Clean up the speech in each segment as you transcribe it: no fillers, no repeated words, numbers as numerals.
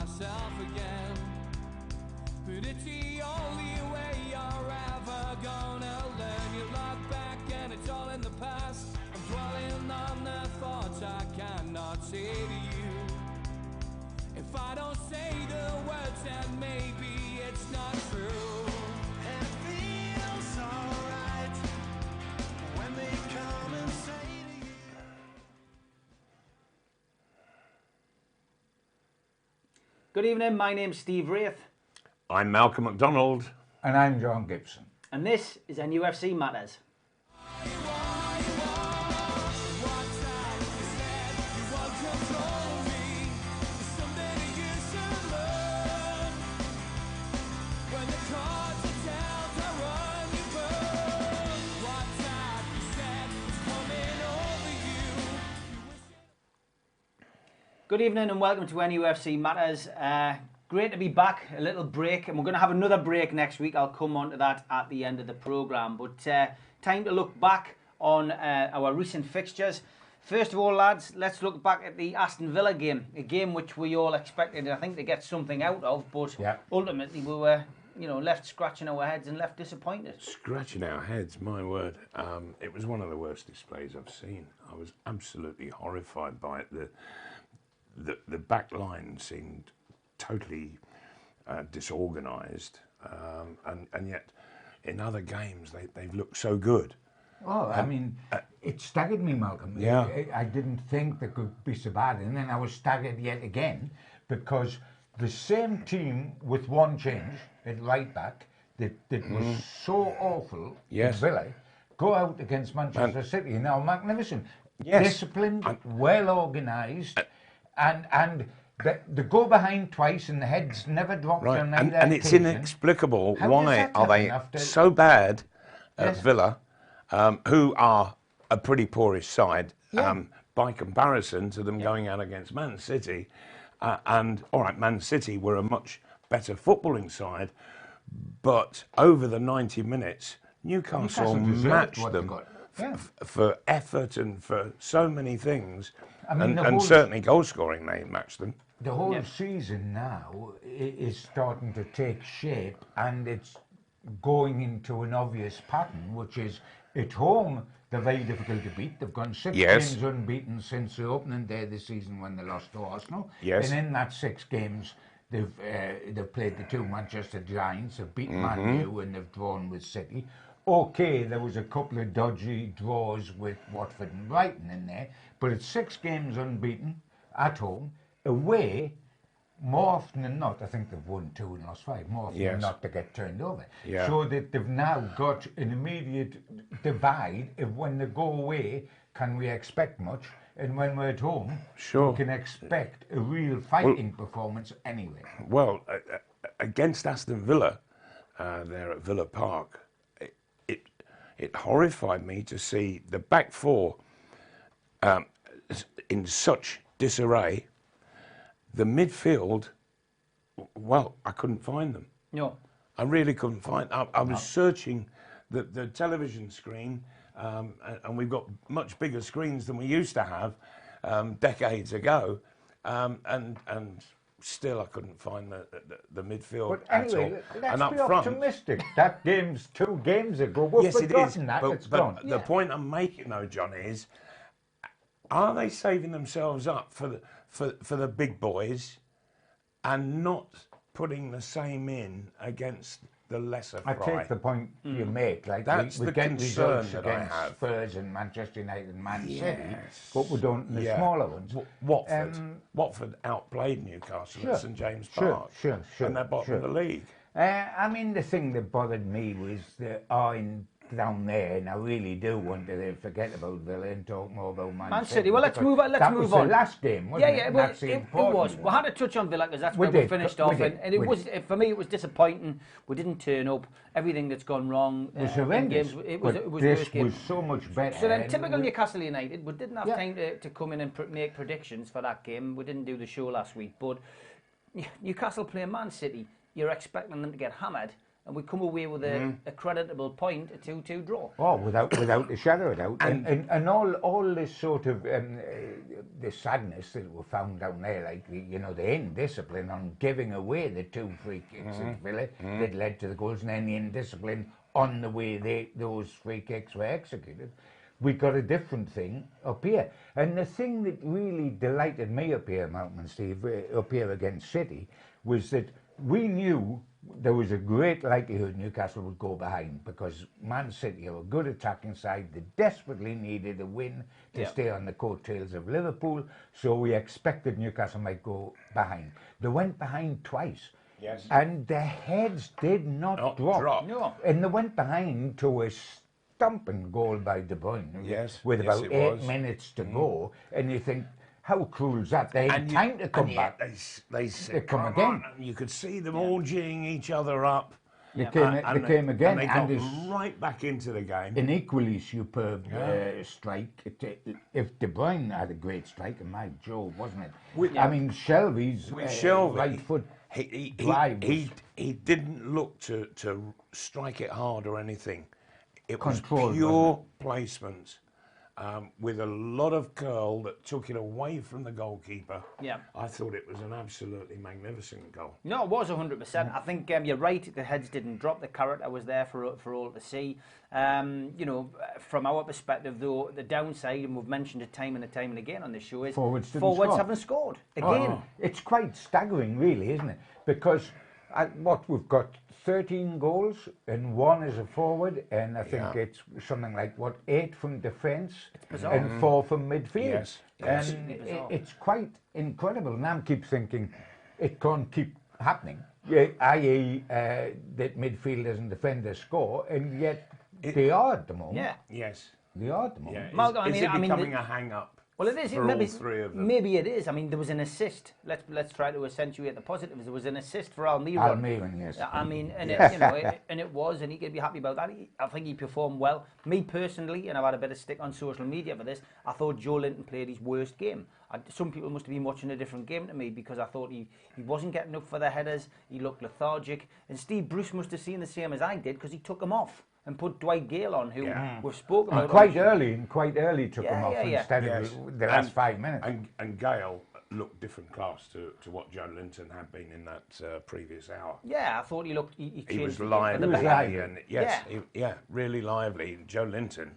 myself again. But it's the only way you're ever gonna learn. You look back and it's all in the past. I'm dwelling on the thoughts I cannot say to you. If I don't say the words, then maybe it's not true. And it feels alright when they come and say to you. Good evening, my name's Steve Wraith. I'm Malcolm MacDonald. And I'm John Gibson. And this is NUFC Matters. Good evening and welcome to NUFC Matters. Great to be back, a little break, and we're going to have another break next week. I'll come on to that at the end of the programme. But time to look back on our recent fixtures. First of all, lads, let's look back at the Aston Villa game, a game which we all expected, I think, to get something out of, but ultimately we were, left scratching our heads and left disappointed. Scratching our heads, my word. It was one of the worst displays I've seen. I was absolutely horrified by it. The back line seemed totally disorganised, and yet in other games they've looked so good. Oh, I mean, it staggered me, Malcolm. Yeah. I didn't think they could be so bad, and then I was staggered yet again because the same team with one change at right back that was so awful at Villa go out against Manchester City. Now, magnificent, disciplined, well organised. And they go behind twice and the heads never dropped on either and it's occasion. inexplicable. How why are they so bad at Villa, who are a pretty poorish side by comparison to them going out against Man City. And all right, Man City were a much better footballing side, but over the 90 minutes, Newcastle matched them for effort and for so many things. I mean, and certainly goal scoring, they matched them. The whole season now is starting to take shape, and it's going into an obvious pattern, which is at home they're very difficult to beat. They've gone 6 games unbeaten since the opening day of the season when they lost to Arsenal. Yes. And in that 6 games, they've played the 2 Manchester Giants, they've beaten Man U, and they've drawn with City. Okay, there was a couple of dodgy draws with Watford and Brighton in there, but it's 6 games unbeaten at home. Away, more often than not, I think they've won 2 and lost 5, more often than not to get turned over. So that they've now got an immediate divide of when they go away, can we expect much? And when we're at home, we can expect a real fighting performance anyway. Well, against Aston Villa, there at Villa Park, it horrified me to see the back four in such disarray. The midfield, well, I couldn't find them. No. I really couldn't find. I was searching the television screen, and we've got much bigger screens than we used to have decades ago, and still I couldn't find the midfield but anyway, at all. Let's and up be front, optimistic. That game's 2 games ago. We've forgotten that. It's gone. The point I'm making, though, John, is are they saving themselves up for the big boys and not putting the same in against the lesser fry? I take the point you make. Like that's we the get concern results that I against have. Spurs and Manchester United and Man City, but we don't in the smaller ones. Watford outplayed Newcastle at St James Park, sure, and they're bottom of the league. I mean, the thing that bothered me was the down there, and I really do want to forget about Villa and talk more about Man City. Well, let's move on. That was the last game, wasn't it? Well, it was. We had to touch on Villa because that's where we finished off, and it was, for me, it was disappointing. We didn't turn up. Everything that's gone wrong. It was horrendous. It was this was so much better. So then, typical Newcastle United, we didn't have time to come in and make predictions for that game. We didn't do the show last week, but Newcastle playing Man City, you're expecting them to get hammered. and we come away with a creditable point, a 2-2 draw. Oh, without a shadow of doubt. And all this sort of this sadness that we found down there, like the indiscipline on giving away the 2 free kicks at Villa that led to the goals, and then the indiscipline on the way those free kicks were executed. We got a different thing up here. And the thing that really delighted me up here, Malcolm and Steve, up here against City, was that we knew there was a great likelihood Newcastle would go behind, because Man City are a good attacking side. They desperately needed a win to stay on the coattails of Liverpool, so we expected Newcastle might go behind. They went behind twice. Yes. And their heads did not drop. No. And they went behind to a stumping goal by De Bruyne. Yes. With Yes, about it 8 was. minutes to go. And you think, how cruel is that? They had time to come back. They come come again. on, and you could see them all geeing each other up. They came again. And they and got it's right back into the game. an equally superb strike. If De Bruyne had a great strike, and my Joe, wasn't it? I mean, Shelby's right foot drive he didn't look to strike it hard or anything. It was Controlled, pure placement with a lot of curl that took it away from the goalkeeper. Yeah. I thought it was an absolutely magnificent goal. No, it was 100%. I think you're right. The heads didn't drop. The character was there for all to see. From our perspective, though, the downside, and we've mentioned it time and again on this show, is Forwards haven't scored again. It's quite staggering, really, isn't it? Because we've got 13 goals, and 1 as a forward, and I think it's something like 8 from defence and 4 from midfield. Yes. And it's quite incredible. And I keep thinking it can't keep happening. I.e., that midfielders and defenders score, and yet they are at the moment. Yeah. Yes. They are at the moment. Yeah. Malcolm, Is it becoming a hang-up? Well, it is. For all 3 of them. Maybe it is. I mean, there was an assist. Let's try to accentuate the positives. There was an assist for Almiron. Almiron, yes. I mean, and it was, and he could be happy about that. I think he performed well. Me personally, and I've had a bit of stick on social media for this, I thought Joe Linton played his worst game. Some people must have been watching a different game to me, because I thought he wasn't getting up for the headers. He looked lethargic, and Steve Bruce must have seen the same as I did, because he took him off and put Dwight Gale on, who we've spoken about. Quite early took him off instead Yes. of the last 5 minutes. And Gale looked different class to what Joe Linton had been in that previous hour. Yeah, I thought he looked. He He was changed lively, lively. and really lively. Joe Linton.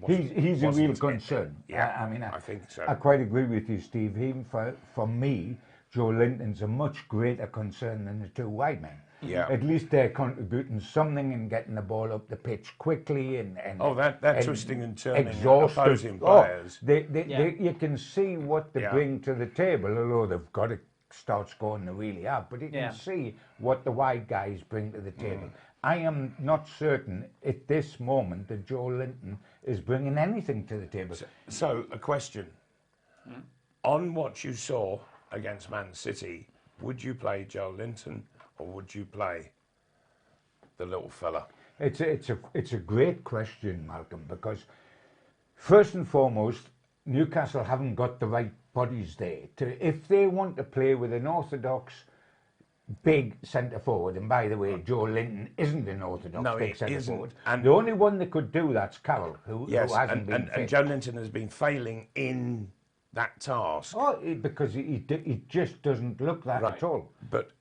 He's a wasn't real it? concern. Yeah, I mean, I think so. I quite agree with you, Steve. Even for me, Joe Linton's a much greater concern than the 2 wide men. Yeah. At least they're contributing something and getting the ball up the pitch quickly and that twisting and turning exhausted. opposing players. You can see what they bring to the table, although they've got to start scoring, they really have. But you can see what the wide guys bring to the table. I am not certain at this moment that Joe Linton is bringing anything to the table. So a question. On what you saw against Man City, would you play Joe Linton or would you play the little fella? It's a great question, Malcolm, because first and foremost, Newcastle haven't got the right bodies there. If they want to play with an orthodox big centre forward, and by the way, Joe Linton isn't an orthodox big centre forward. And the only one that could do that's Carroll, who hasn't been fit. And Joe Linton has been failing in that task. Because he just doesn't look that at all. But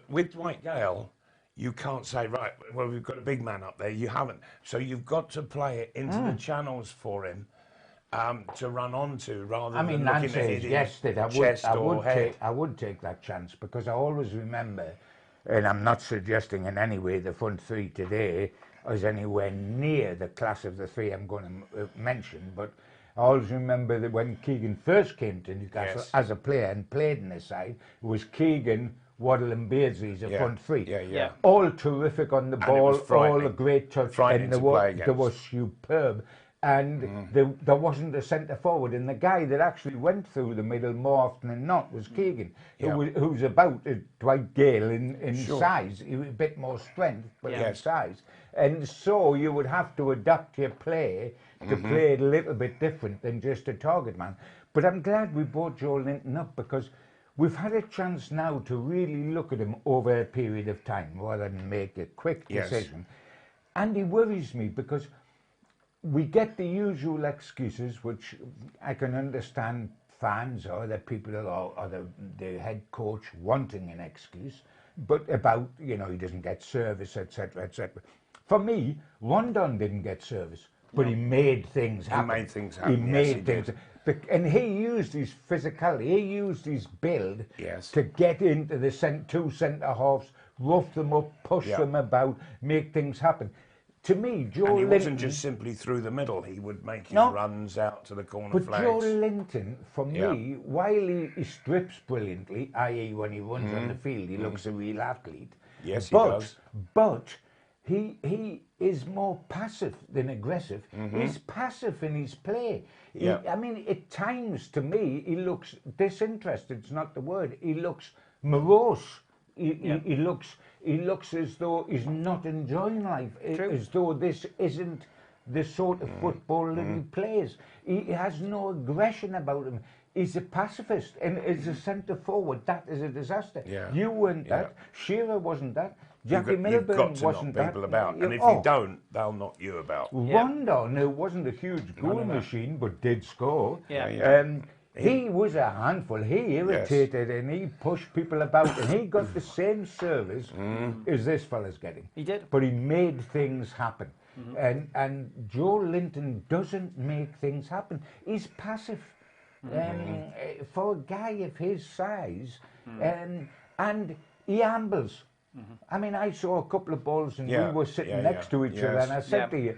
with Dwight Gale, you can't say, right, well, we've got a big man up there. You haven't. So you've got to play it into the channels for him to run onto, rather than looking at it I would take that chance, because I always remember, and I'm not suggesting in any way the front 3 today is anywhere near the class of the 3 I'm going to mention, but I always remember that when Keegan first came to Newcastle as a player and played in the side, it was Keegan, Waddle and Beardsley as a front 3. All terrific on the ball, all a great touch, and they were superb. And there wasn't a centre forward, and the guy that actually went through the middle more often than not was Keegan, who's about Dwight Gale in size. He was a bit more strength, but in size. And so you would have to adapt your play to play it a little bit different than just a target man. But I'm glad we brought Joe Linton up, because we've had a chance now to really look at him over a period of time rather than make a quick decision. And he worries me because we get the usual excuses, which I can understand fans or the people or the head coach wanting an excuse, but about, you know, he doesn't get service, etc., etc. For me, Rondon didn't get service, but he made things happen. He made things happen. He made things. And he used his physicality, he used his build to get into the two centre halves, rough them up, push them about, make things happen. To me, Joe Linton... And he wasn't just simply through the middle, he would make his runs out to the corner flags. But Joe Linton, for me, while he strips brilliantly, i.e. when he runs on the field, he looks a real athlete. Yes, he does. But he is more passive than aggressive. He's passive in his play. I mean, at times, to me, he looks disinterested. It's not the word. He looks morose. He looks as though he's not enjoying life, as though this isn't the sort of football that he plays. He has no aggression about him. He's a pacifist, and as a centre forward, that is a disaster. You weren't that. Shearer wasn't that. Jackie Milburn wasn't that. People about, and if you don't, they'll knock you about. Rondon, who wasn't a huge goal machine, but did score. He was a handful. He irritated and he pushed people about, and he got the same service as this fella's getting. He did. But he made things happen. And Joe Linton doesn't make things happen. He's passive. For a guy of his size, and he ambles. I mean, I saw a couple of balls and we were sitting next to each other, and I said to you,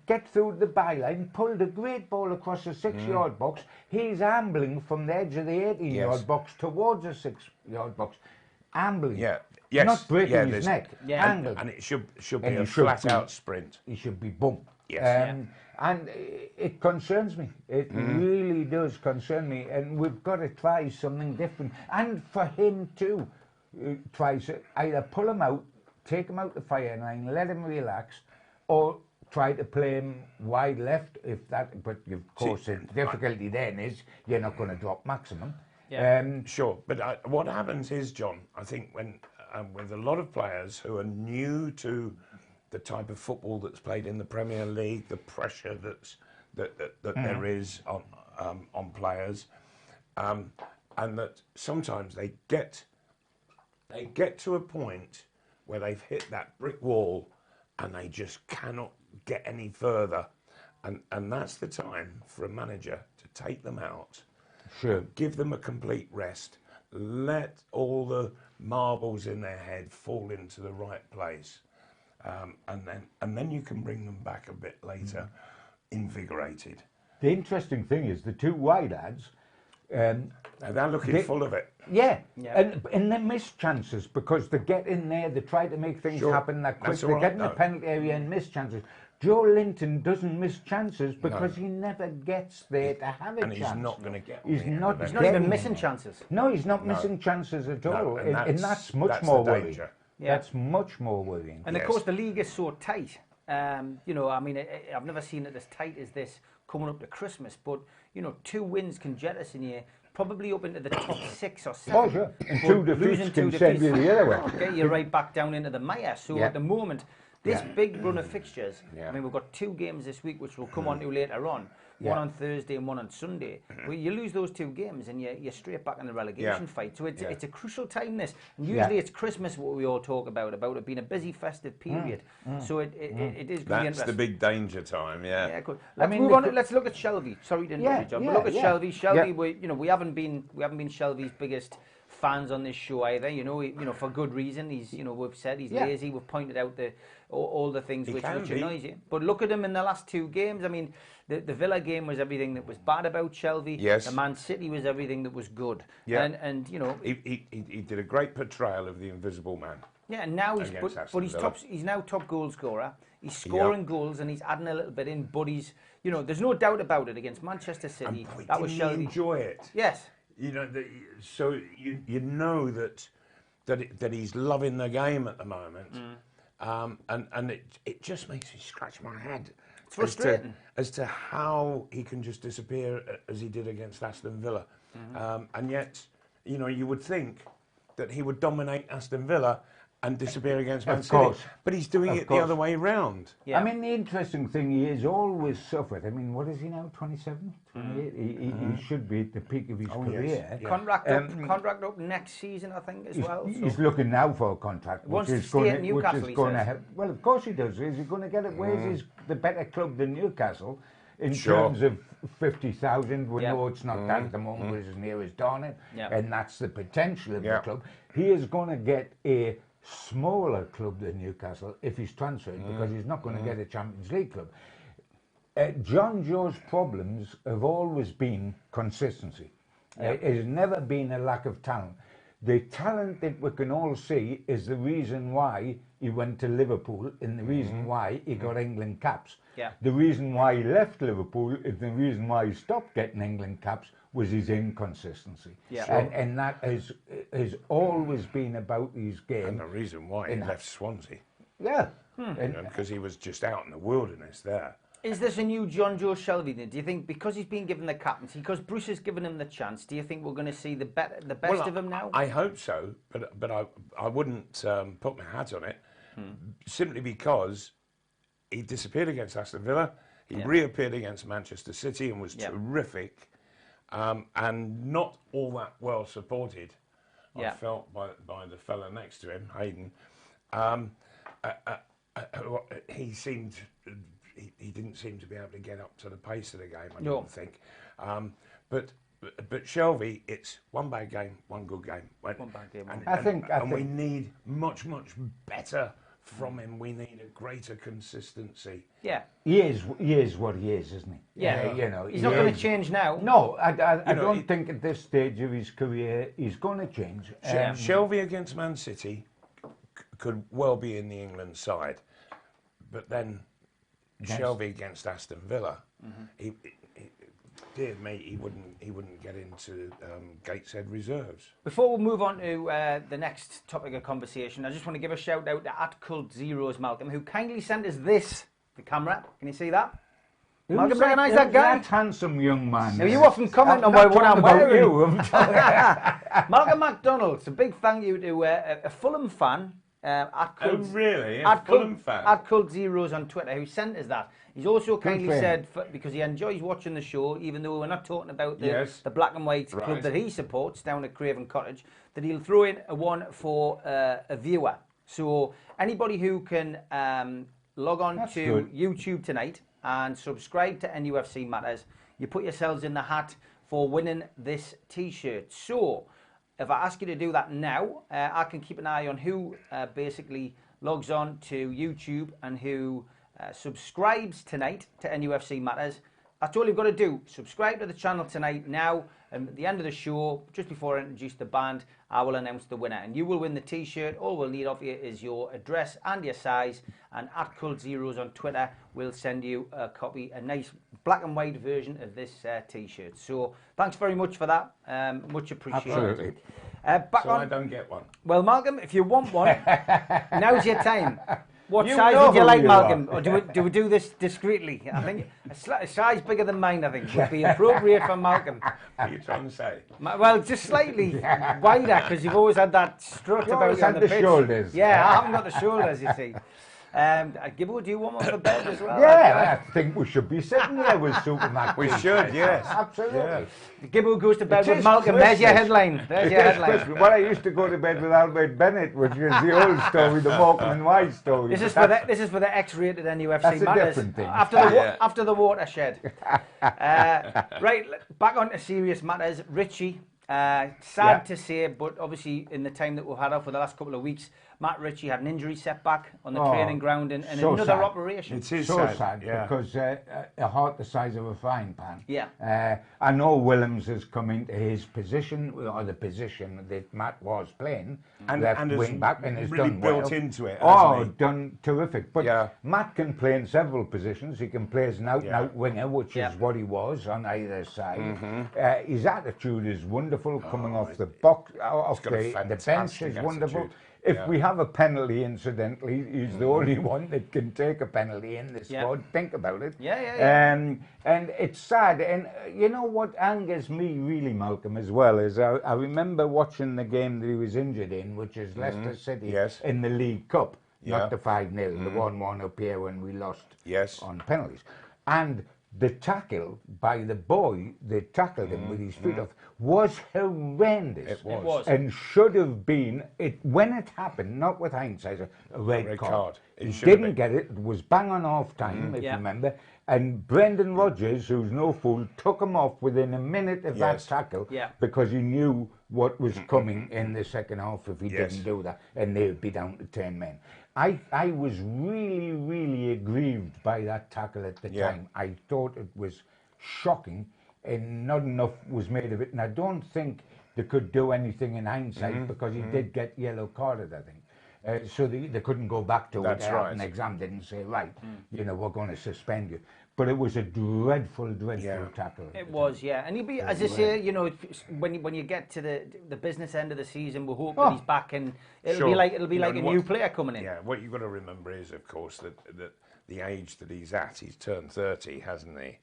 get through the byline, pulled a great ball across the 6-yard box. He's ambling from the edge of the 18-yard box towards the 6-yard box. Ambling. Not breaking his neck. And it should be a flat-out sprint. He should be bumped. And it concerns me. It really does concern me. And we've got to try something different. And for him too, try to either pull him out, take him out the firing line, let him relax, or try to play him wide left. If that, but of course, the difficulty then is you're not going to drop maximum. Sure, but what happens is, John, I think when with a lot of players who are new to the type of football that's played in the Premier League, the pressure that there is on players, and that sometimes they get to a point where they've hit that brick wall and they just cannot get any further, and that's the time for a manager to take them out, give them a complete rest, let all the marbles in their head fall into the right place. And then you can bring them back a bit later, invigorated. The interesting thing is the two wide lads. They're looking full of it. And they miss chances because they get in there, they try to make things happen that quick. They get in the penalty area and miss chances. Joe Linton doesn't miss chances because he never gets there to have a chance. And he's not going to get. He's not even missing chances. No, he's not missing chances at all, and that's much more worrying. That's much more worrying. And of course, the league is so tight. You know, I mean, I've never seen it as tight as this coming up to Christmas. But you know, 2 wins can jettison you probably up into the top 6 or 7. Oh, sure. And 2 defeats can send you the other way. Get you right back down into the mire. So at the moment, this big run of fixtures, I mean, we've got 2 games this week, which we'll come on to later on. One on Thursday and one on Sunday. Well, you lose those 2 games and you're straight back in the relegation fight. So it's a crucial time, this. And usually it's Christmas, what we all talk about it being a busy festive period. So it is going to be interesting. That's the big danger time, Yeah, good. Let's move on. Let's look at Shelby. Sorry to interrupt you, John. But look at Shelby. Shelby, we haven't been Shelby's biggest fans on this show either, you know, for good reason. He's, we've said he's lazy. We've pointed out all the things which annoys you. But look at him in the last 2 games. I mean, the Villa game was everything that was bad about Shelby. Yes. The Man City was everything that was good. Yeah. And you know, he did a great portrayal of the Invisible Man. Yeah, and now he's now top goal scorer. He's scoring goals and he's adding a little bit in. But there's no doubt about it against Manchester City. That was Shelby. Enjoy it. Yes. So you know that he's loving the game at the moment, and it just makes me scratch my head. It's frustrating as to how he can just disappear as he did against Aston Villa, and yet you know, you would think that he would dominate Aston Villa and disappear against Man Of City. course. But he's doing Of it course. the other way round. Yeah. I mean, the interesting thing, he has always suffered. I mean, what is he now, 27, 28? He should be at the peak of his Oh, career. yes. Yeah. Contract up next season, I think, as well. He's So. looking now for a contract, Wants which to is stay going at Newcastle, which he is going to says. help. Well, of course he does. Is he going to get it? Where's the better club than Newcastle in Sure. terms of 50,000? We Yeah. know it's not that at the moment, but it's near as Darnett, Yeah. and that's the potential of Yeah. the club. He is going to get a smaller club than Newcastle if he's transferred, because he's not going to get a Champions League club. John Joe's problems have always been consistency. It has never been a lack of talent. The talent that we can all see is the reason why he went to Liverpool and the reason why he got England caps. Yeah. The reason why he left Liverpool and the reason why he stopped getting England caps was his inconsistency. Yeah. And that has always been about his game. And the reason why he left Swansea, Yeah. you know, because he was just out in the wilderness there. Is this a new John Joe Shelby then? Do you think because he's been given the captaincy, because Bruce has given him the chance, do you think we're going to see the best of him now? I hope so, but I wouldn't put my hat on it, simply because he disappeared against Aston Villa, he reappeared against Manchester City and was terrific, and not all that well supported, I felt, by the fella next to him, Hayden. He seemed... He didn't seem to be able to get up to the pace of the game, I don't think. But Shelby, it's one bad game, one good game. One bad game, one I think we need much better from him. We need a greater consistency. Yeah. He is what he is, isn't he? Yeah. You know, He's not going to change now. No, I don't think at this stage of his career he's going to change. Shelby against Man City could well be in the England side, but then Shelby against Aston Villa, dear me, he wouldn't get into Gateshead reserves. Before we move on to the next topic of conversation, I just want to give a shout out to @Cult0s Malcolm, who kindly sent us this, the camera. Can you see that? Malcolm, recognise that guy? That handsome young man. Now, you often comment on not what I'm talking about wearing. you. I'm talking- Malcolm MacDonald, it's a big thank you to a Fulham fan. Really? A Fulham fan? @Cult0s on Twitter, who sent us that. He's also kindly for him. said, because he enjoys watching the show, even though we're not talking about the, Yes. the black and white club that he supports down at Craven Cottage, that he'll throw in a one for a viewer. So anybody who can log on That's to good. YouTube tonight and subscribe to NUFC Matters, you put yourselves in the hat for winning this T-shirt. So if I ask you to do that now, I can keep an eye on who basically logs on to YouTube and who subscribes tonight to NUFC Matters. That's all you've got to do. Subscribe to the channel tonight now, and at the end of the show, just before I introduce the band, I will announce the winner, and you will win the T-shirt. All we'll need of you is your address and your size, and @Cult0s on Twitter will send you a copy, a nice black and white version of this T-shirt. So thanks very much for that. Much appreciated. Absolutely. Back So on. I don't get one. Well, Malcolm, if you want one, now's your time. What You size know would you who like, you Malcolm? are. Or do we do this discreetly? I think a size bigger than mine, I think, would be appropriate for Malcolm. What are you trying to say? Well, just slightly wider, because you've always had that strut You about always you on had the the pitch. shoulders. Yeah, I haven't got the shoulders, you see. Gibbo, do you want one for bed as well? Yeah, I think we should be sitting there with Superman. We should, yes. Absolutely. Yeah. Gibbo goes to bed It with is Malcolm. There's your Christmas. headline. There's your Yes, headline. Christmas. Well, I used to go to bed with Albert Bennett, which is the old story, the Morecambe and White story. This is but for that's- the NUFC That's Matters. a different thing. After the watershed. Right, back on to serious matters. Richie, sad to say, but obviously in the time that we've had off for the last couple of weeks, Matt Ritchie had an injury setback on the training ground and so another sad. operation. It is so sad, sad yeah. because a heart the size of a frying pan. Yeah. I know Willems has come into his position, or the position that Matt was playing, And left has wing back, and has really done built well. into it, Oh, hasn't he? done terrific. But Yeah. Matt can play in several positions. He can play as an out-and-out winger, which Yeah. is what he was on either side. Mm-hmm. His attitude is wonderful, coming off the box, off got a the bench fantastic is wonderful. attitude. If we have a penalty, incidentally, he's the only one that can take a penalty in this squad. Think about it. And it's sad. And you know what angers me really, Malcolm, as well, is I remember watching the game that he was injured in, which is Leicester City in the League Cup, not the 5-0, the 1-1 up here when we lost on penalties. And the tackle by the boy that tackled him with his feet off was horrendous. It was. And should have been, when it happened, not with hindsight, a red card. He didn't get it. It was bang on half time, if you remember. And Brendan Rodgers, who's no fool, took him off within a minute of that tackle because he knew what was coming in the second half if he didn't do that, and they would be down to 10 men. I was really, really aggrieved by that tackle at the time. I thought it was shocking, and not enough was made of it. And I don't think they could do anything in hindsight because he did get yellow carded, I think. So they couldn't go back to it. An exam didn't say, right, you know, we're going to suspend you. But it was a dreadful tackle. It was, and you'll be, as I say, you know, when you get to the business end of the season, we hope that he's back, and it'll be like a new player coming in. Yeah, what you've got to remember is, of course, that the age that he's at, he's turned 30, hasn't he?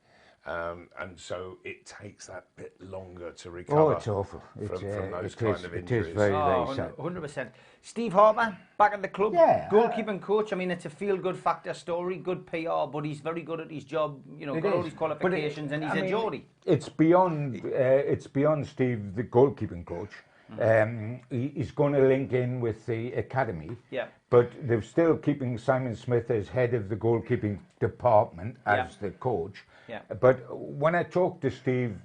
And so it takes that bit longer to recover. Oh, it's awful. From those kind of injuries. It is very, very sad. 100%. Steve Harper, back at the club. Goalkeeping coach. I mean, it's a feel-good factor story, good PR, but he's very good at his job. You know, got all his qualifications, and he's a Geordie. It's beyond Steve, the goalkeeping coach. He's going to link in with the academy. But they're still keeping Simon Smith as head of the goalkeeping department as the coach. But when I talked to Steve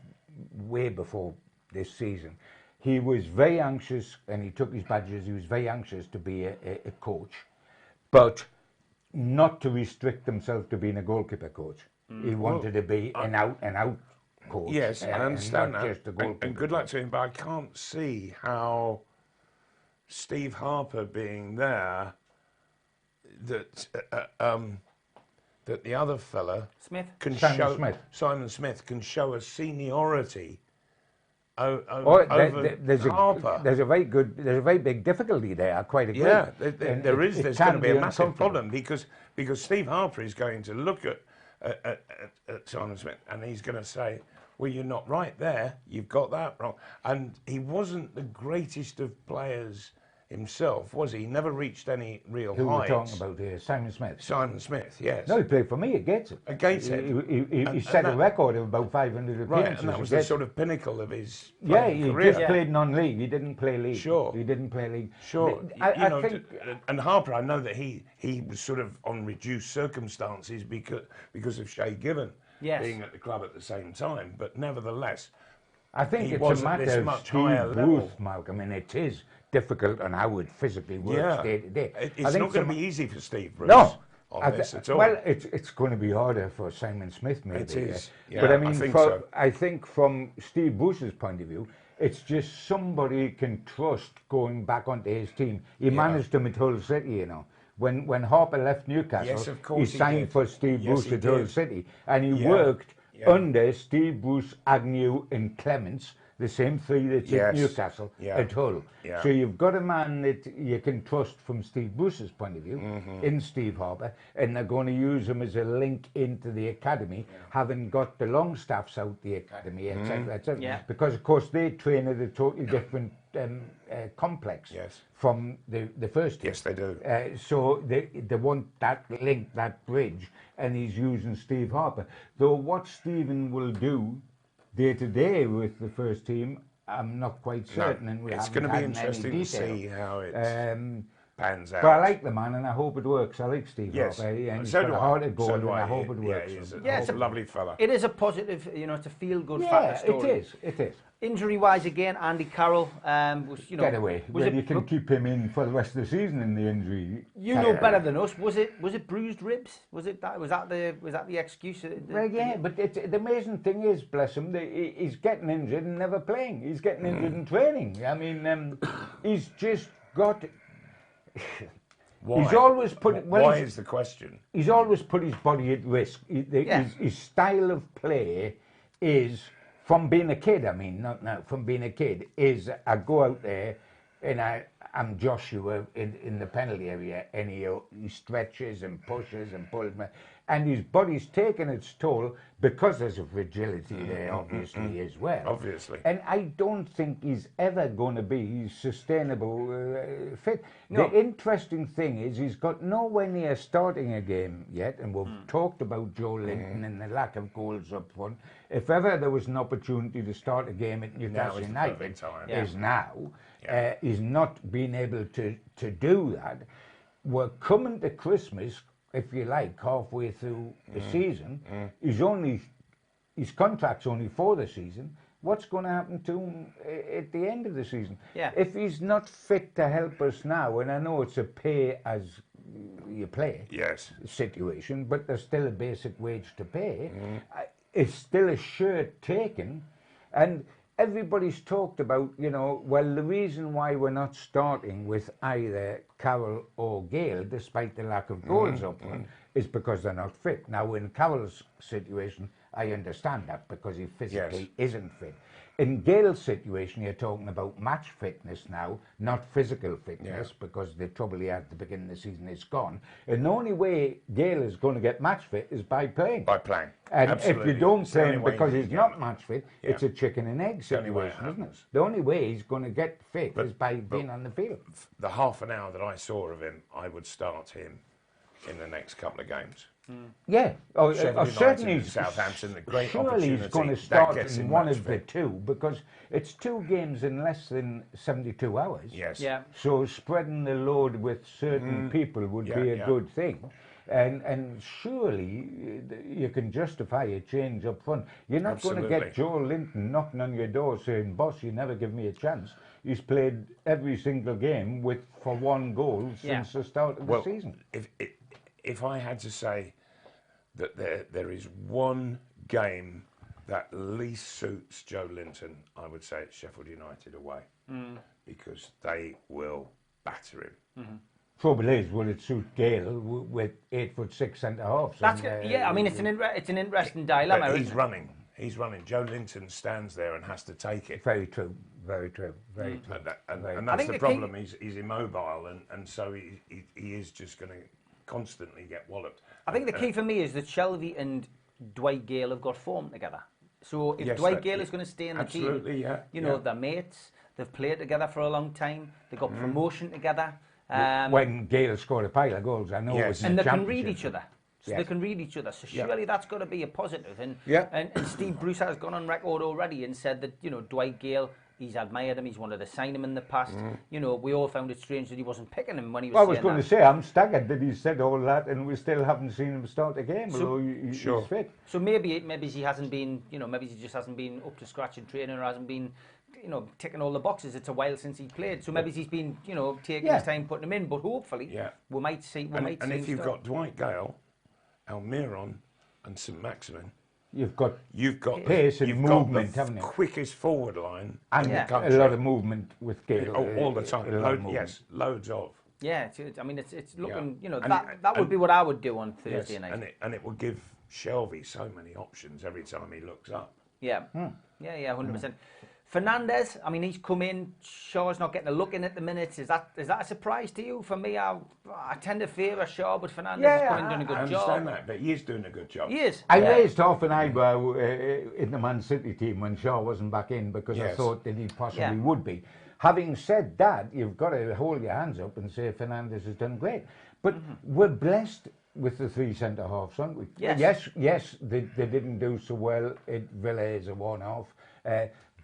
way before this season, he was very anxious, and he took his badges. He was very anxious to be a coach, but not to restrict himself to being a goalkeeper coach. He wanted to be an out coach. Yes, I understand not that. Just a goalkeeper and good luck to him, but I can't see how Steve Harper being there, that the other fella Simon Smith can show a seniority over Harper. There's a very big difficulty there. I quite agree. Yeah, there's going to be a massive problem because Steve Harper is going to look at Simon Smith and he's going to say, well, you're not right there. You've got that wrong. And he wasn't the greatest of players himself, was he? He never reached any real heights. Who are we talking about here? Simon Smith? Simon Smith, yes. No, he played for me at Gateshead. At Gateshead. He set a record of about 500 appearances. Right, and that was the sort of pinnacle of his he career. just played non-league. He didn't play league. Sure. He didn't play league. Sure. I think... And Harper, I know that he was sort of on reduced circumstances because of Shay Given being at the club at the same time, but nevertheless... I think it's a matter of Steve Bruce, Malcolm, and it is difficult on how it physically works day to day. It's not going to be easy for Steve Bruce. No. At all. Well, it's going to be harder for Simon Smith, maybe. It is. But I mean, I think from Steve Bruce's point of view, it's just somebody he can trust going back onto his team. He managed him at Hull City, you know. When Harper left Newcastle, he signed for Steve Bruce at Hull City, and he worked under Steve Bruce, Agnew and Clements, the same three that's at Newcastle, at Hull. So you've got a man that you can trust from Steve Bruce's point of view, in Steve Harper, and they're going to use him as a link into the academy, having got the Longstaffs out the academy, etc., etc. Because, of course, they train at a totally different complex from the first team. Yes, they do. So they want that link, that bridge, and he's using Steve Harper. Though what Stephen will do day to day with the first team, I'm not quite certain. And it's going to be interesting to see how it pans out. But I like the man, and I hope it works. I like Steve Harper, and he's got a heart of gold, and I hope it works. He's a lovely fella. It is a positive, you know, it's a feel-good factor story. It is. Injury-wise, again, Andy Carroll was, you know, get away. You can keep him in for the rest of the season in the injury. You know better than us. Was it bruised ribs? Was that the excuse? Well, yeah, but the amazing thing is, bless him, he's getting injured and never playing. He's getting injured in training. I mean, he's just got. Why? He's always put. Why is the question? He's always put his body at risk. His style of play is. From being a kid, I mean, not now, from being a kid, is I go out there and I I'm Joshua in the penalty area, and he stretches and pushes and pulls me, and his body's taking its toll because there's a fragility there, obviously, as well. Obviously. And I don't think he's ever going to be sustainable fit. No. The interesting thing is he's got nowhere near starting a game yet, and we've talked about Joe Linton and the lack of goals up front. If ever there was an opportunity to start a game at Newcastle is the United, perfect time. is now. He's not been able to do that. We're coming to Christmas, if you like, halfway through the season. His contract's only for the season. What's going to happen to him at the end of the season? Yeah. If he's not fit to help us now, and I know it's a pay as you play situation, but there's still a basic wage to pay. It's still a shirt taken, and everybody's talked about, well, the reason why we're not starting with either Carroll or Gale, despite the lack of goals up front, is because they're not fit. Now, in Carroll's situation, I understand that because he physically isn't fit. In Gale's situation, you're talking about match fitness now, not physical fitness, because the trouble he had at the beginning of the season is gone. And the only way Gale is going to get match fit is by playing. By playing. And Absolutely. if you don't It's the play only him way because you he's can not get- match fit, it's a chicken and egg the only way it situation, isn't it? happens. The only way he's going to get fit is by being on the field. The half an hour that I saw of him, I would start him in the next couple of games. Yeah, Sheffield United certainly. and Southampton, a great surely he's opportunity. going to That start gets in him one match of the fit. two because it's 2 games in less than 72 hours. Yes. Yeah. So spreading the load with certain people would be a good thing. And surely you can justify a change up front. You're not going to get Joe Linton knocking on your door saying, "Boss, you never give me a chance." He's played every single game for 1 goal since the start of the season. If I had to say that there is one game that least suits Joe Linton, I would say it's Sheffield United away, because they will batter him. Trouble is, will it suit Gale with 8'6" centre halves? That's I mean, it's an interesting dilemma. But isn't it? He's running. Joe Linton stands there and has to take it. Very true. Very true. Very true. And that's the problem. He's immobile, and so he is just going to constantly get walloped. I think the key for me is that Shelvey and Dwight Gale have got form together. So if Dwight Gale is going to stay in the team, they're mates. They've played together for a long time. They got promotion together. When Gale scored a pile of goals, I know it was in and the they can read each championship. other. So they can read each other. So surely that's got to be a positive. And, and Steve Bruce has gone on record already and said that, Dwight Gale, he's admired him, he's wanted to sign him in the past. We all found it strange that he wasn't picking him when he was I was going to say, I'm staggered that he said all that and we still haven't seen him start a game, although he's fit. So maybe he hasn't been, maybe he just hasn't been up to scratch in training or hasn't been, ticking all the boxes. It's a while since he played. So maybe he's been, taking his time putting him in, but hopefully we might see And if you've got Dwight Gale, Almiron and St Maximin, you've got pace and movement, haven't you? Quickest forward line and in the country. A lot of movement with Gale. All the time. Loads of. Yeah, it's looking, that would be what I would do on Thursday night. And it will give Shelvey so many options every time he looks up. Yeah, 100%. Fernandez, I mean, he's come in. Shaw's not getting a look in at the minute. Is that a surprise to you? For me, I tend to favour Shaw, but Fernandez has come in and done a good job. I understand that, but he is doing a good job. He is. I raised half an eyebrow in the Man City team when Shaw wasn't back in because I thought that he possibly would be. Having said that, you've got to hold your hands up and say Fernandez has done great. But we're blessed with the 3 centre halves, aren't we? Yes. Yes, they didn't do so well at Villa as a one-off.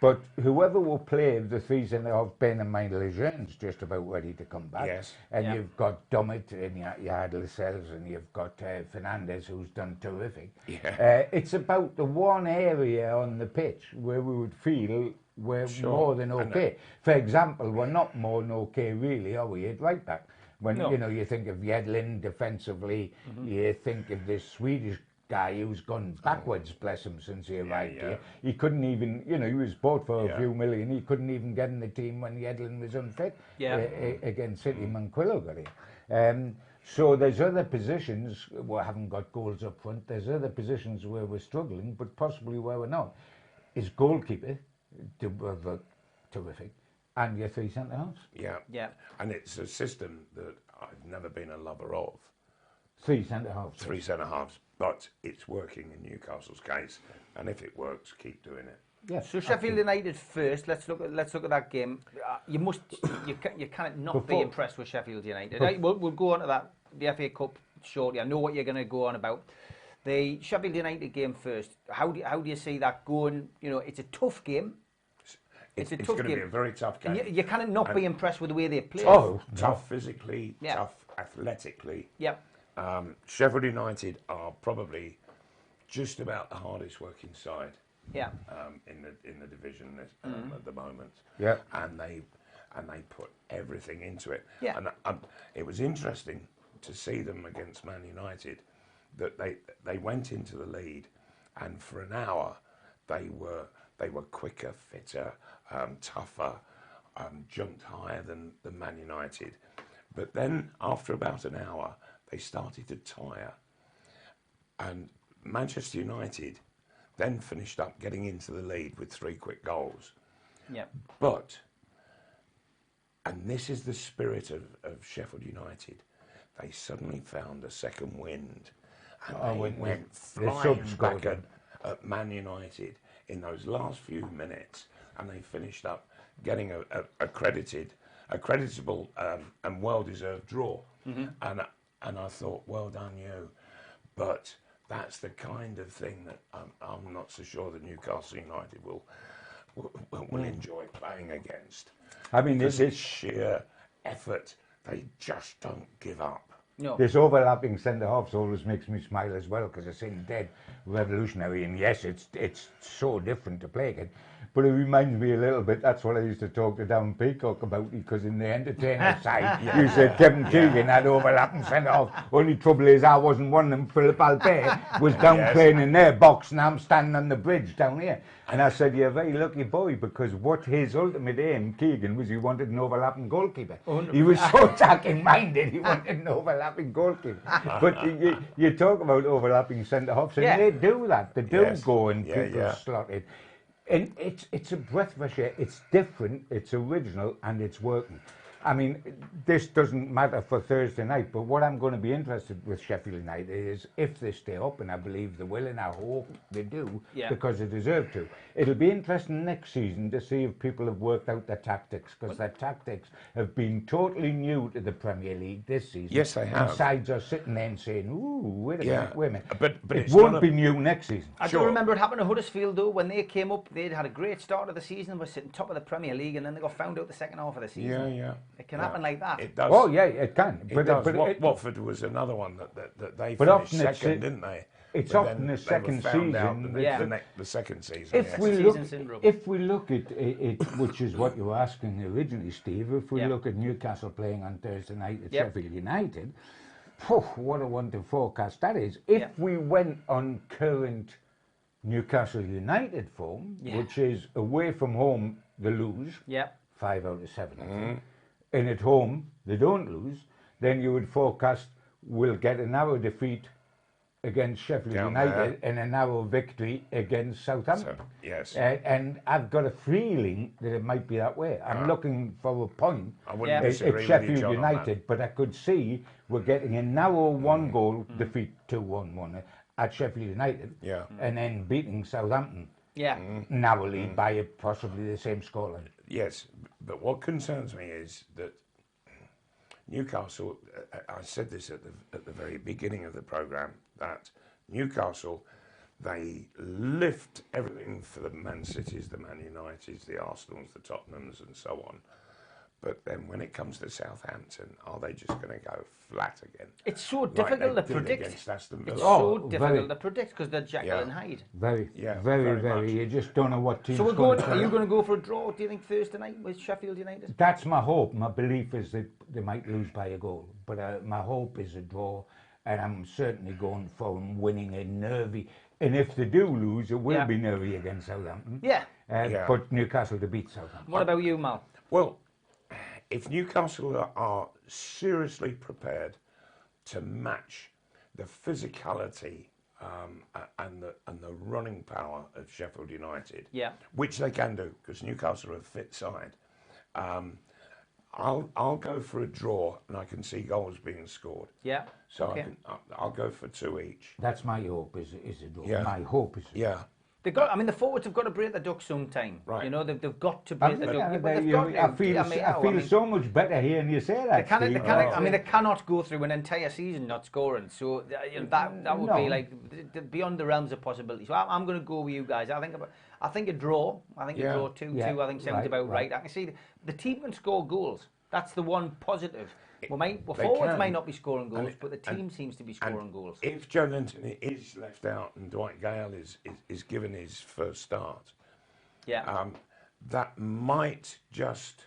But whoever will play the 3 centre halves, bearing in mind Legion's just about ready to come back. Yes. And you've got Dummett and you had Lascelles and you've got Fernandez, who's done terrific. Yeah. It's about the one area on the pitch where we would feel we're more than okay. For example, we're not more than okay, really, are we, at right back? When you think of Yedlin defensively, you think of this Swedish guy who's gone backwards, bless him, since he arrived here. He couldn't even, he was bought for a few million. He couldn't even get in the team when Yedlin was unfit against City. Manquillo got it. So there's other positions where we haven't got goals up front. There's other positions where we're struggling, but possibly where we're not. His goalkeeper, terrific. And your 3 centre-halves. Yeah. Yeah. And it's a system that I've never been a lover of. 3 centre-halves. 3 centre-halves. But it's working in Newcastle's case. And if it works, keep doing it. Yes. So Sheffield United first. Let's look at that game. You can't not be impressed with Sheffield United. Right, we'll go on to that, the FA Cup shortly. I know what you're going to go on about. The Sheffield United game first. How do you see that going? You know, it's a tough game. It's a tough game. It's going to be a very tough game. You cannot not be impressed with the way they play. Tough physically, tough athletically. Yep. Sheffield United are probably just about the hardest working side. Yeah. In the division at the moment. Yeah. And they put everything into it. Yeah. And it was interesting to see them against Man United, that they went into the lead, and for an hour they were quicker, fitter, tougher, jumped higher than Man United. But then after about an hour they started to tire, and Manchester United then finished up getting into the lead with 3 quick goals. Yeah. But, and this is the spirit of Sheffield United, they suddenly found a second wind, and they went flying back at Man United in those last few minutes, and they finished up getting a creditable and well-deserved draw. And I thought, well done you. But that's the kind of thing that I'm not so sure that Newcastle United will enjoy playing against. I mean, this sheer effort, they just don't give up. No. This overlapping centre-halves always makes me smile as well, because it seems dead revolutionary, and yes, it's so different to play again. But it reminds me a little bit, that's what I used to talk to Dan Peacock about, because in the entertainer side, you said Kevin Keegan had overlapping centre-half. Only trouble is I wasn't one of them. Philip Albert was down playing in their box, and I'm standing on the bridge down here. And I said, you're a very lucky boy, because what his ultimate aim, Keegan, was he wanted an overlapping goalkeeper. He was so attacking-minded, he wanted an overlapping goalkeeper. But you talk about overlapping centre-halves, and they do that. They do go and keep them slotted. And it's a breath of fresh air. It's different, it's original, and it's working. I mean, this doesn't matter for Thursday night, but what I'm going to be interested with Sheffield United is if they stay up, and I believe they will, and I hope they do, because they deserve to. It'll be interesting next season to see if people have worked out their tactics, because their tactics have been totally new to the Premier League this season. Yes, they have. And sides are sitting there and saying, ooh, wait a minute. But it won't be new next season. I do remember it happened to Huddersfield, though, when they came up. They'd had a great start of the season, were sitting top of the Premier League, and then they got found out the second half of the season. Yeah. It can happen like that. It does. Oh, yeah, it can. But Watford was another one that they finished second, didn't they? It's often the second season. The second season. If we look at it, which is what you were asking originally, Steve, if we look at Newcastle playing on Thursday night at Sheffield United, what a wonderful forecast that is. If we went on current Newcastle United form, which is away from home, they lose 5 out of 7. And at home, they don't lose, then you would forecast we'll get a narrow defeat against Sheffield United and a narrow victory against Southampton. Yes. And I've got a feeling that it might be that way. I'm looking for a point at Sheffield United, but I could see we're getting a narrow 1-goal defeat, 2-1-1 at Sheffield United, and then beating Southampton narrowly by possibly the same scoreline. Yes, but what concerns me is that Newcastle, I said this at the very beginning of the programme, that Newcastle, they lift everything for the Man Cities, the Man Uniteds, the Arsenals, the Tottenhams and so on. But then when it comes to Southampton, are they just going to go flat again? It's so difficult to predict. It's so difficult to predict because they're Jekyll and Hyde. Very. You just don't know what team. So are you going to go for a draw, do you think, Thursday night with Sheffield United? That's my hope. My belief is that they might lose by a goal. But my hope is a draw, and I'm certainly going for them winning a nervy. And if they do lose, it will be nervy against Southampton. But Newcastle to beat Southampton. What about you, Mal? Well, if Newcastle are seriously prepared to match the physicality and the running power of Sheffield United, which they can do because Newcastle are a fit side, I'll go for a draw, and I can see goals being scored. Yeah. So Okay. I'll go for 2 each. That's my hope. Is a draw. Yeah. My hope is. Yeah. They've got. I mean, the forwards have got to break the duck sometime. Right. You know, they've got to break the duck. Yeah, but they've got to. I feel so much better hearing you say that. They cannot, I mean, they cannot go through an entire season not scoring. So that would be like beyond the realms of possibility. So I'm going to go with you guys. I think a draw. I think a draw 2-2. I think sounds about right. I can see the team can score goals. That's the one positive. Forwards might not be scoring goals, but the team seems to be scoring goals. If Joe Linton is left out and Dwight Gale is given his first start, that might just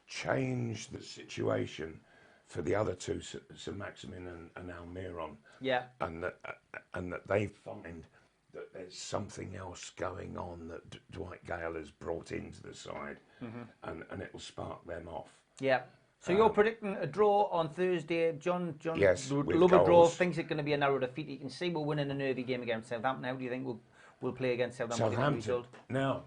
change the situation for the other two, St Maximin and Almiron. Yeah. And that they find that there's something else going on that Dwight Gale has brought into the side, and it will spark them off. Yeah. So you're predicting a draw on Thursday, John? Yes, would with love a draw. goals. Thinks it's going to be a narrow defeat. You can see we're winning a nervy game against Southampton. How do you think we'll play against Southampton? Southampton. Now,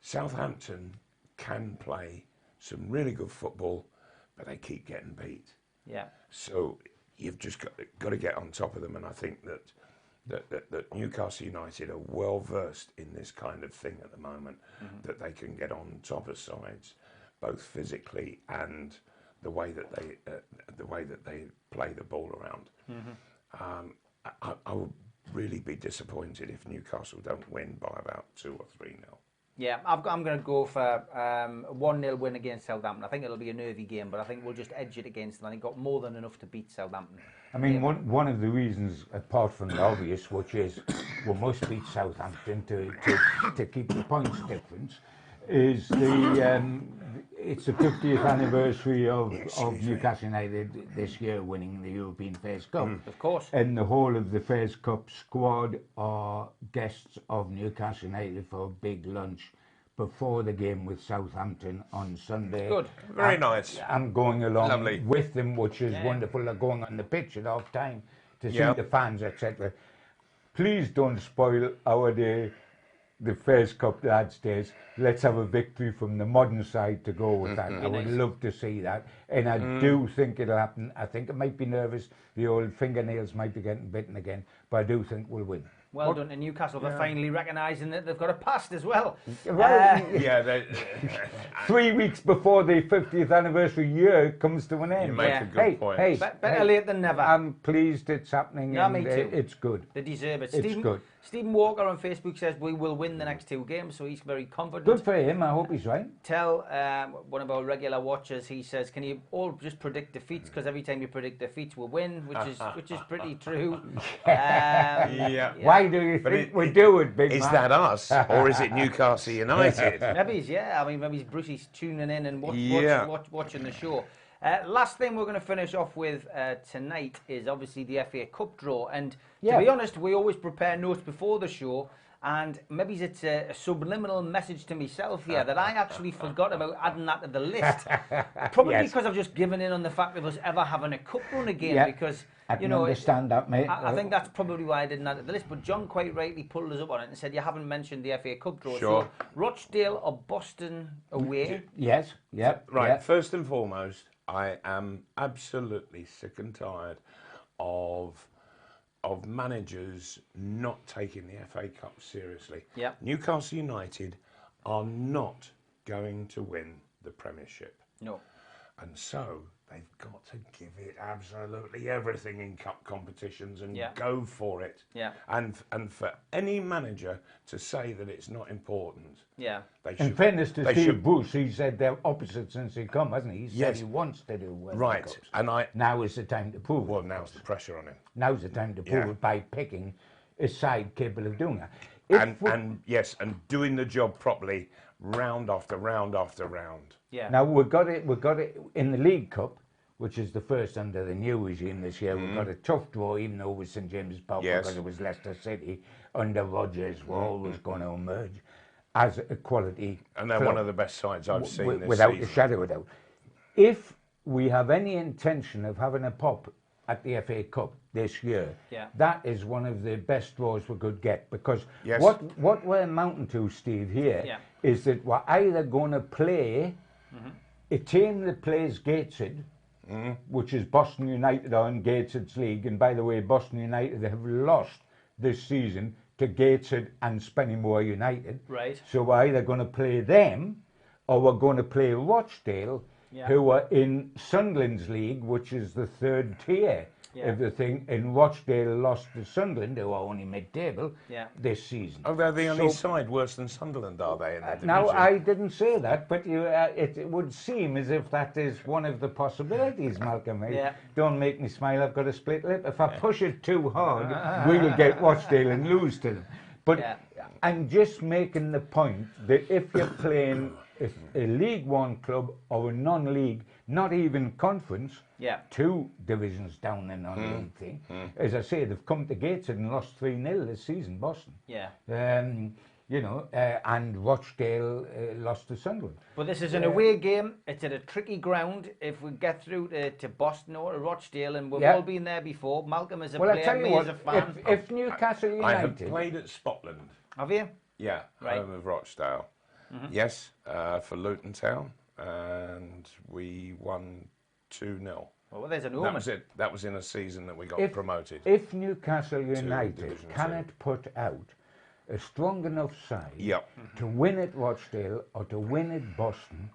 Southampton can play some really good football, but they keep getting beat. Yeah. So you've just got to get on top of them, and I think that Newcastle United are well versed in this kind of thing at the moment, that they can get on top of sides, both physically and the way that they play the ball around. I would really be disappointed if Newcastle don't win by about 2 or 3-0. Yeah, I'm going to go for a 1-0 win against Southampton. I think it'll be a nervy game, but I think we'll just edge it against them. I think got more than enough to beat Southampton. I mean, one of the reasons, apart from the obvious, which is we must beat Southampton to keep the points difference, is it's the 50th anniversary of Newcastle United this year winning the European Fairs Cup. Of course. And the whole of the Fairs Cup squad are guests of Newcastle United for a big lunch before the game with Southampton on Sunday. Good. Very nice. I'm going along Lovely. with them, which is wonderful. They're going on the pitch at half time to see the fans, etc. Please don't spoil our day. The Fairs Cup lads days. Let's have a victory from the modern side to go with that. I would love to see that, and I do think it'll happen. I think it might be nervous. The old fingernails might be getting bitten again, but I do think we'll win. Well done to Newcastle for finally recognising that they've got a past as well. Yeah, 3 weeks before the 50th anniversary year comes to an end. you make a good point. Hey, Better late than never. I'm pleased it's happening. Yeah, and me too. It's good. They deserve it. It's good. Stephen Walker on Facebook says we will win the next 2 games, so he's very confident. Good for him. I hope he's right. Tell one of our regular watchers. He says, "Can you all just predict defeats? Because every time you predict defeats, we'll win," which is pretty true. Yeah. Why do you think we do it, big Is man? that us, or is it Newcastle United? Maybe Brucey's tuning in and watching the show. Last thing we're going to finish off with tonight is obviously the FA Cup draw. And to be honest, we always prepare notes before the show. And maybe it's a subliminal message to myself here that I actually forgot about adding that to the list. Probably because I've just given in on the fact of us ever having a cup run again. Because I can understand that, mate. I think that's probably why I didn't add it to the list. But John quite rightly pulled us up on it and said you haven't mentioned the FA Cup draw. Sure. So Rochdale or Boston away? Yes. Yep. Right. Yep. First and foremost, I am absolutely sick and tired of managers not taking the FA Cup seriously. Yeah. Newcastle United are not going to win the Premiership. No. And so they've got to give it absolutely everything in cup competitions and go for it. Yeah. And for any manager to say that it's not important. Yeah. In fairness to Steve Bruce, he said they're opposite since he come, hasn't he? He said he wants to do well. Right. And now is the time to prove it. Well, now's the pressure on him. Now's the time to prove it by picking a side capable of doing that. And doing the job properly, round after round after round. Yeah. Now we've got it in the League Cup, which is the first under the new regime this year. We've got a tough draw, even though it was St James's Park because it was Leicester City. Under Rodgers, we're always going to emerge as a quality. And they're one of the best sides I've seen this without season. a shadow of a doubt. If we have any intention of having a pop at the FA Cup, this year, Yeah. that is one of the best draws we could get, because Yes. what we're amounting to, Steve, here is Yeah. that we're either going to play a team that plays Gateshead, which is Boston United are in Gateshead's league, and by the way, Boston United have lost this season to Gateshead and Spennymoor United. Right. So we're either going to play them, or we're going to play Rochdale, who are in Sunderland's league, which is the third tier of the thing. And Rochdale lost to Sunderland, who are only mid-table this season. Oh, they're the only side worse than Sunderland, are they, in the division? Now, I didn't say that, but it would seem as if that is one of the possibilities, Malcolm. Don't make me smile, I've got a split lip. If I push it too hard, we'll get Rochdale and lose to them. But I'm just making the point that if you're playing a League One club or a non-league, not even conference, 2 divisions down in non-league thing, as I say, they've come to Gateshead and lost 3-0 this season, Boston. And Rochdale lost to Sunderland. But this is an away game. It's at a tricky ground. If we get through to Boston or to Rochdale, and we've all been there before, Malcolm as a player, me as a fan. If Newcastle United... I have played at Scotland. Have you? Yeah, home of Rochdale. Yes, for Luton Town, and we won 2-0. Well, there's an omen. That was it. That was in a season that we got promoted. If Newcastle United cannot put out a strong enough side to win at Rochdale or to win at Boston,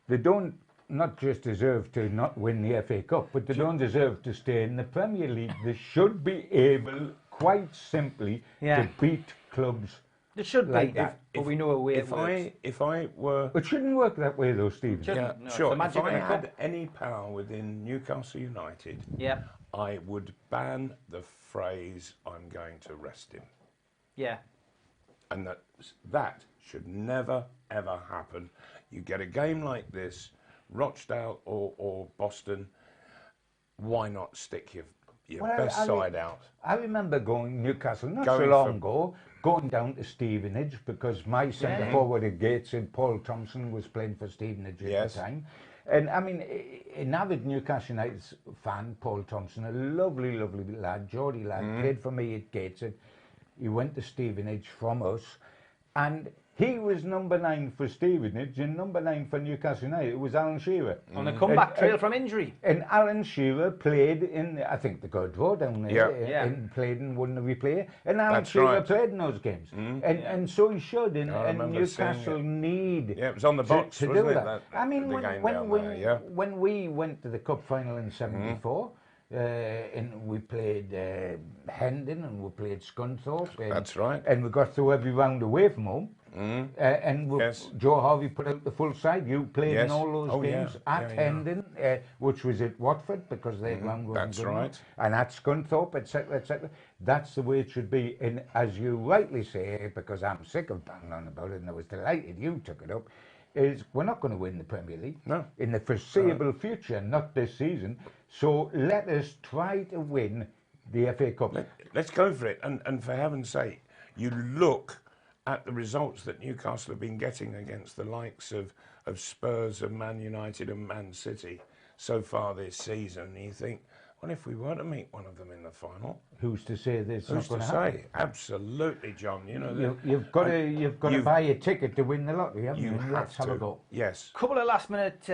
they don't not just deserve to not win the FA Cup, but they don't deserve to stay in the Premier League. They should be able, quite simply, to beat clubs. It should like be, that. but we know a way it works. If I were... It shouldn't work that way, though, Stephen. Yeah, no, sure. If I had any power within Newcastle United, I would ban the phrase, I'm going to rest him. Yeah. And that should never, ever happen. You get a game like this, Rochdale or Boston, why not stick your best side out? I remember going Newcastle not so long ago, going down to Stevenage, because my centre forward at Gateshead, Paul Thompson, was playing for Stevenage at the time. And I mean, an avid Newcastle United fan, Paul Thompson, a lovely, lovely lad, Geordie lad, played for me at Gateshead. He went to Stevenage from us, and he was number 9 for Stevenage, and number 9 for Newcastle United. It was Alan Shearer. On the comeback trail from injury. And Alan Shearer played in, I think, the God draw down there, and played and won the replay. And Alan Shearer played in those games. And so he should, and Newcastle need it was on the box, to wasn't do it? that. I mean, when we went to the Cup final in '74, and we played Hendon and we played Scunthorpe. That's right. And we got through every round away from home. And Joe Harvey put out the full side. You played in all those games at Hendon, which was at Watford, because their ground wasn't good enough, and at Scunthorpe, etc., etc. That's the way it should be. And as you rightly say, because I'm sick of banging on about it, and I was delighted you took it up, is we're not going to win the Premier League in the foreseeable future, not this season. So let us try to win the FA Cup. Let's go for it. And for heaven's sake, you look at the results that Newcastle have been getting against the likes of Spurs and Man United and Man City so far this season, and you think, well, if we were to meet one of them in the final, who's to say this? Who's to say? Absolutely, John. You know, you've got to buy a ticket to win the lottery, haven't you? Let's have a go. Yes. Couple of last minute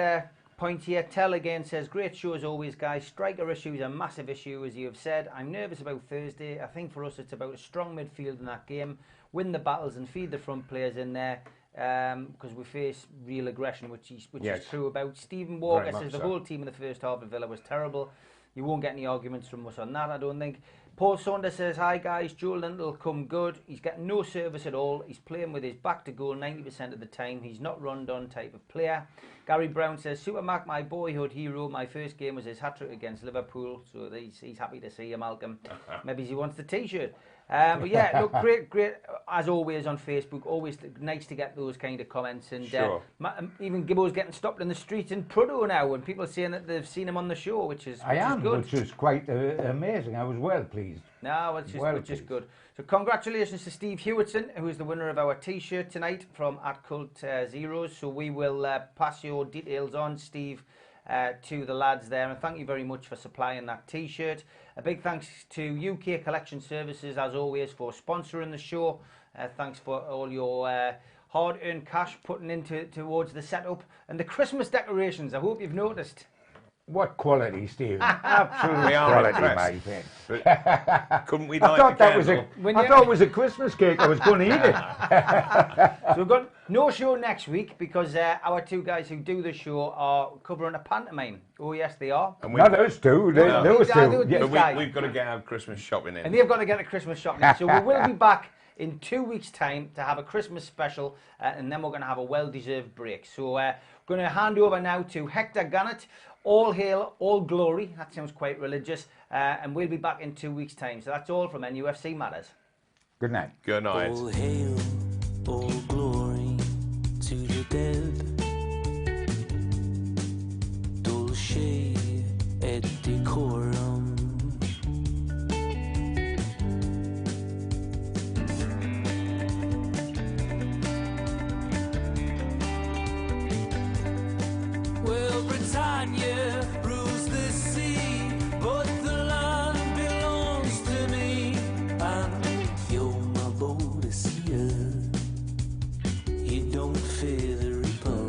points here. Tell again says, great show as always, guys. Striker issue is a massive issue, as you have said. I'm nervous about Thursday. I think for us it's about a strong midfield in that game. Win the battles and feed the front players in there, because we face real aggression, which is true about. Stephen Walker says the whole team in the first half of Villa was terrible. You won't get any arguments from us on that, I don't think. Paul Saunders says, hi guys, Joe Linton will come good. He's getting no service at all. He's playing with his back to goal 90% of the time. He's not run-done type of player. Gary Brown says, Super Mac, my boyhood hero. My first game was his hat-trick against Liverpool, so he's happy to see you, Malcolm. Maybe he wants the T-shirt. But yeah, look, great, as always on Facebook, always nice to get those kind of comments. And even Gibbo's getting stopped in the street in Prudhoe now, and people saying that they've seen him on the show, which is good. Which is quite amazing. I was well pleased. No, which is good. So congratulations to Steve Hewitson, who is the winner of our T-shirt tonight from @Cult Zeros. So we will pass your details on, Steve, to the lads there, and thank you very much for supplying that T-shirt. A big thanks to UK Collection Services, as always, for sponsoring the show. Thanks for all your hard-earned cash putting into towards the setup and the Christmas decorations. I hope you've noticed. What quality, Steve? Absolutely, Absolute quality, my friend. But couldn't we I light thought the that was candle? I thought it was a Christmas cake. I was going to eat it. So we've got no show next week because our two guys who do the show are covering a pantomime. Oh yes, they are. And Not those two. Those two. these But guys. we've got to get our Christmas shopping in. And they've got to get a Christmas shopping. So we will be back in 2 weeks' time to have a Christmas special, and then we're going to have a well-deserved break. So we're going to hand over now to Hector Gannett. All hail, all glory. That sounds quite religious. And we'll be back in 2 weeks' time. So that's all from NUFC Matters. Good night. Good night. All hail, all glory to the dead. Dulce et decorum. Well, Britannia rules the sea, but the land belongs to me. And you're my Boadicea. You don't fear the reaper.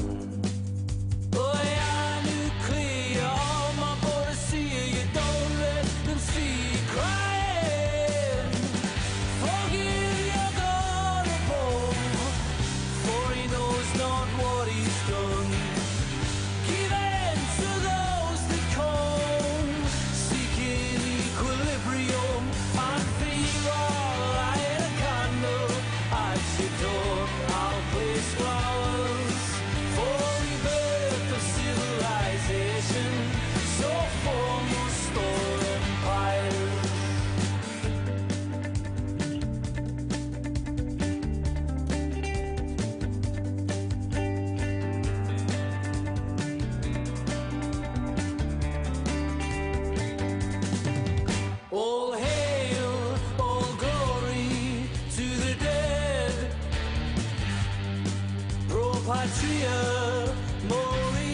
Oh, yeah, nuclear, my Boadicea. You don't let them see you crying. Forgive your God above, for he knows not what he's done. Give in to those that come, seeking equilibrium. And for you all, light a candle at your door. I'll place flowers for rebirth of civilization, so foremost or empire. All hail, all glory to the dead. Pro patria, mori